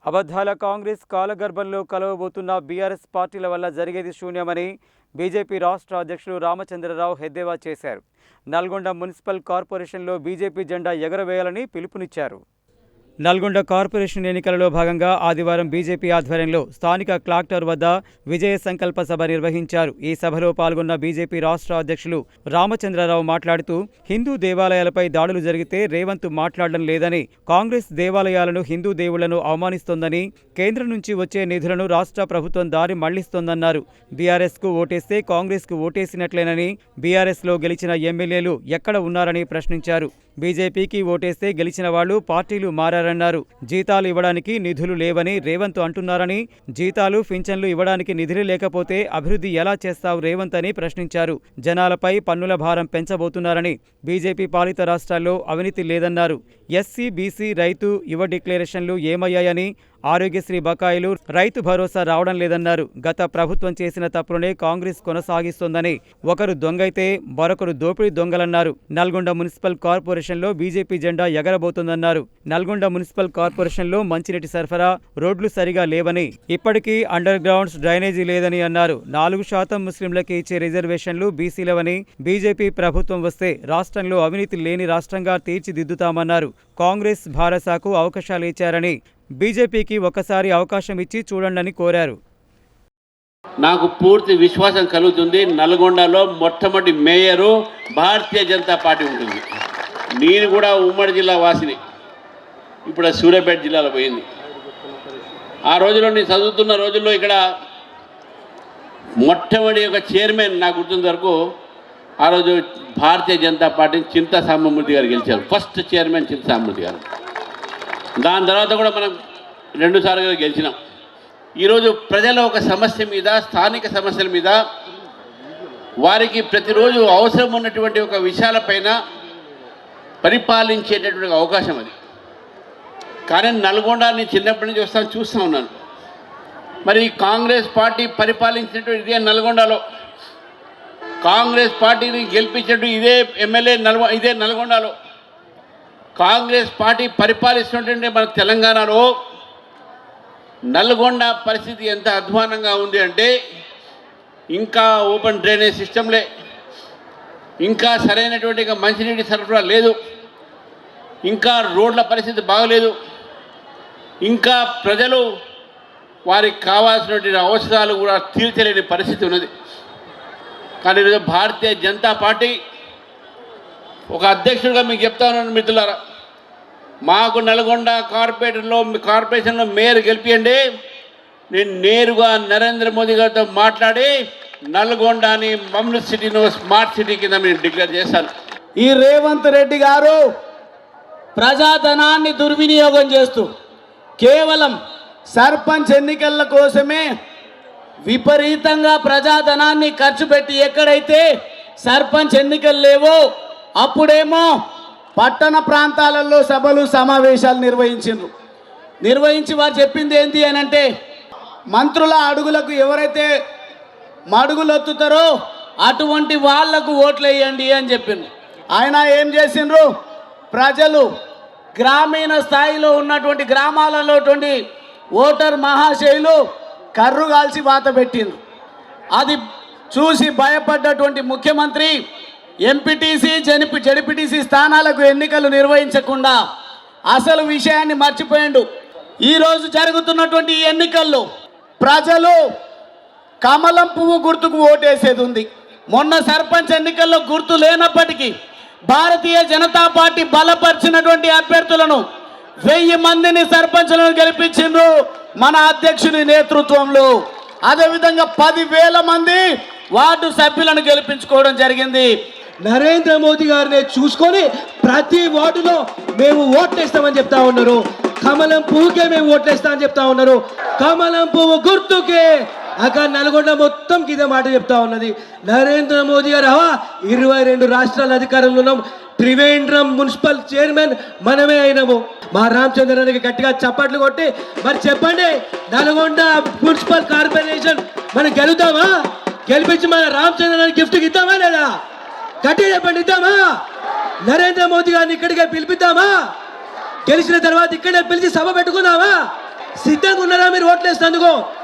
అబద్ధాల కాంగ్రెస్ కాలగర్భంలో కలవబోతున్న బీఆర్ఎస్ పార్టీల వల్ల జరిగేది శూన్యమని బీజేపీ రాష్ట్ర అధ్యక్షుడు రామచంద్రరావు ఎద్దేవా చేశారు. నల్గొండ మున్సిపల్ కార్పొరేషన్లో బీజేపీ జెండా ఎగరవేయాలని పిలుపునిచ్చారు. నల్గొండ కార్పొరేషన్ ఎన్నికలలో భాగంగా ఆదివారం బీజేపీ ఆధ్వర్యంలో స్థానిక క్లాక్ టవర్ వద్ద విజయ సంకల్ప సభ నిర్వహించారు. ఈ సభలో పాల్గొన్న బీజేపీ రాష్ట్ర అధ్యక్షులు రామచంద్రరావు మాట్లాడుతూ హిందూ దేవాలయాలపై దాడులు జరిగితే రేవంత్ మాట్లాడడం లేదని, కాంగ్రెస్ దేవాలయాలను హిందూ దేవుళ్లను అవమానిస్తోందని, కేంద్రం నుంచి వచ్చే నిధులను రాష్ట్ర ప్రభుత్వం దారి మళ్లిస్తోందన్నారు. బీఆర్ఎస్కు ఓటేస్తే కాంగ్రెస్కు ఓటేసినట్లేనని, బీఆర్ఎస్లో గెలిచిన ఎమ్మెల్యేలు ఎక్కడ ఉన్నారని ప్రశ్నించారు. బీజేపీకి ఓటేస్తే గెలిచిన వాళ్లు పార్టీలు మారారన్నారు. జీతాలు ఇవ్వడానికి నిధులు లేవని రేవంత్ అంటున్నారని, జీతాలు పింఛన్లు ఇవ్వడానికి నిధులు లేకపోతే అభివృద్ధి ఎలా చేస్తావు రేవంత్ అని ప్రశ్నించారు. జనాలపై పన్నుల భారం పెంచబోతున్నారని, బీజేపీ పాలిత రాష్ట్రాల్లో అవినీతి లేదన్నారు. ఎస్సీ, బీసీ, రైతు, యువ డిక్లరేషన్లు ఏమయ్యాయని, ఆరోగ్యశ్రీ బకాయిలు, రైతు భరోసా రావడం లేదన్నారు. గత ప్రభుత్వం చేసిన తప్పులనే కాంగ్రెస్ కొనసాగిస్తోందని, ఒకరు దొంగైతే మరొకరు దోపిడీ దొంగలన్నారు. నల్గొండ మున్సిపల్ కార్పొరేషన్లో బీజేపీ జెండా ఎగరబోతోందన్నారు. నల్గొండ మున్సిపల్ కార్పొరేషన్లో మంచినీటి సరఫరా, రోడ్లు సరిగా లేవని, ఇప్పటికీ అండర్ గ్రౌండ్స్ డ్రైనేజీ లేదని అన్నారు. 4% ముస్లింలకి ఇచ్చే రిజర్వేషన్లు బీసీలవని, బీజేపీ ప్రభుత్వం వస్తే రాష్ట్రంలో అవినీతి లేని రాష్ట్రంగా తీర్చిదిద్దుతామన్నారు. కాంగ్రెస్ భారసాకు అవకాశాలు ఇచ్చారని, బీజేపీకి ఒకసారి అవకాశం ఇచ్చి చూడండి కోరారు. నాకు పూర్తి విశ్వాసం కలుగుతుంది. నల్గొండలో మొట్టమొదటి మేయరు భారతీయ జనతా పార్టీ ఉంటుంది. నేను కూడా ఉమ్మడి జిల్లా వాసిని, ఇప్పుడు సూర్యాపేట జిల్లాలో పోయింది. ఆ రోజుల్లో నేను చదువుతున్న రోజుల్లో ఇక్కడ మొట్టమొదటి ఒక చైర్మన్ నాకు గుర్తున్న వరకు ఆ రోజు భారతీయ జనతా పార్టీ చింతా సాంబమూర్తి గారు గెలిచారు. ఫస్ట్ చైర్మన్ చింతా సాంబమూర్తి గారు. దాని తర్వాత కూడా మనం 2 సార్లు గెలిచినాం. ఈరోజు ప్రజల ఒక సమస్య మీద, స్థానిక సమస్యల మీద, వారికి ప్రతిరోజు అవసరం ఉన్నటువంటి ఒక విషయాలపైన పరిపాలించేటటువంటి అవకాశం అది. కానీ నల్గొండ నేను చిన్నప్పటి నుంచి చూస్తూ ఉన్నాను. మరి కాంగ్రెస్ పార్టీ పరిపాలించినటువంటి ఇదే నల్గొండలో, కాంగ్రెస్ పార్టీని గెలిపించినట్టు ఇదే ఎమ్మెల్యే ఇదే నల్గొండలో, కాంగ్రెస్ పార్టీ పరిపాలిస్తున్నటువంటి మన తెలంగాణలో నల్గొండ పరిస్థితి ఎంత అధ్వానంగా ఉంది అంటే, ఇంకా ఓపెన్ డ్రైనేజ్ సిస్టంలే, ఇంకా సరైనటువంటి మంచినీటి సరఫరా లేదు, ఇంకా రోడ్ల పరిస్థితి బాగలేదు, ఇంకా ప్రజలు వారికి కావాల్సినటువంటి అవసరాలు కూడా తీర్చలేని పరిస్థితి ఉన్నది. కానీ ఈరోజు భారతీయ జనతా పార్టీ ఒక అధ్యక్షుడిగా మీకు చెప్తా ఉన్నాను మిత్రులారా, మాకు నల్గొండ కార్పొరేషన్లో మేయర్ గెలిపియండి, నేను నేరుగా నరేంద్ర మోదీ గారితో మాట్లాడి నల్గొండని మమ్నూత్ సిటీను స్మార్ట్ సిటీ కింద నేను డిక్లేర్ చేశాను. ఈ రేవంత్ రెడ్డి గారు ప్రజాధనాన్ని దుర్వినియోగం చేస్తూ కేవలం సర్పంచ్ ఎన్నికల కోసమే విపరీతంగా ప్రజాధనాన్ని ఖర్చు పెట్టి, ఎక్కడైతే సర్పంచ్ ఎన్నికలు లేవో అప్పుడేమో పట్టణ ప్రాంతాలలో సభలు సమావేశాలు నిర్వహించి వారు చెప్పింది ఏంటి అని అంటే, మంత్రుల అడుగులకు ఎవరైతే మడుగులొత్తుతారో అటువంటి వాళ్లకు ఓట్లు వేయండి అని చెప్పిండ్రు. ఆయన ఏం చేసిండ్రు, ప్రజలు గ్రామీణ స్థాయిలో ఉన్నటువంటి గ్రామాలలో ఓటర్ మహాశయులు కర్రు కాల్చి వాత పెట్టిండ్రు. అది చూసి భయపడ్డటువంటి ముఖ్యమంత్రి ఎంపీటీసీ, జెడ్పీటీసీ స్థానాలకు ఎన్నికలు నిర్వహించకుండా అసలు విషయాన్ని మర్చిపోయిండు. ఈరోజు జరుగుతున్నటువంటి ఈ ఎన్నికల్లో ప్రజలు కమలం పువ్వు గుర్తుకు ఓటేసేది ఉంది. మొన్న సర్పంచ్ ఎన్నికల్లో గుర్తు లేనప్పటికీ భారతీయ జనతా పార్టీ బలపరిచినటువంటి అభ్యర్థులను 1000 మందిని సర్పంచులను గెలిపించిండ్రు మన అధ్యక్షుని నేతృత్వంలో. అదేవిధంగా 10,000 మంది వార్డు సభ్యులను గెలిపించుకోవడం జరిగింది. నరేంద్ర మోదీ గారిని చూసుకొని ప్రతి వార్డులో మేము ఓట్లేస్తామని చెప్తా ఉన్నారు. కమలం పువ్వుకే మేము ఓట్లేస్తామని చెప్తా ఉన్నారు. కమలం పువ్వు గుర్తుకే అక్కడ నల్గొండ మొత్తం ఇదే మాట చెప్తా ఉన్నది. నరేంద్ర మోదీ గారు 22 రాష్ట్రాల అధికారంలో ఉన్నాం. త్రివేంద్రం మున్సిపల్ చైర్మన్ మనమే అయినాము. మా రామచంద్రానికి గట్టిగా చప్పట్లు కొట్టి మరి చెప్పండి, నల్గొండ మున్సిపల్ కార్పొరేషన్ మనం గెలుద్దామా? గెలిపించి మన రామచంద్రానికి గిఫ్ట్ ఇద్దామా లేదా? గట్టిగా చెప్పండి, ఇద్దామా? నరేంద్ర మోదీ గారిని ఇక్కడికే పిలిపిద్దామా? గెలిచిన తర్వాత ఇక్కడే పిలిచి సభ పెట్టుకుందామా? సిద్ధంగా ఉన్నారా మీరు ఓట్లేస్తందుకు?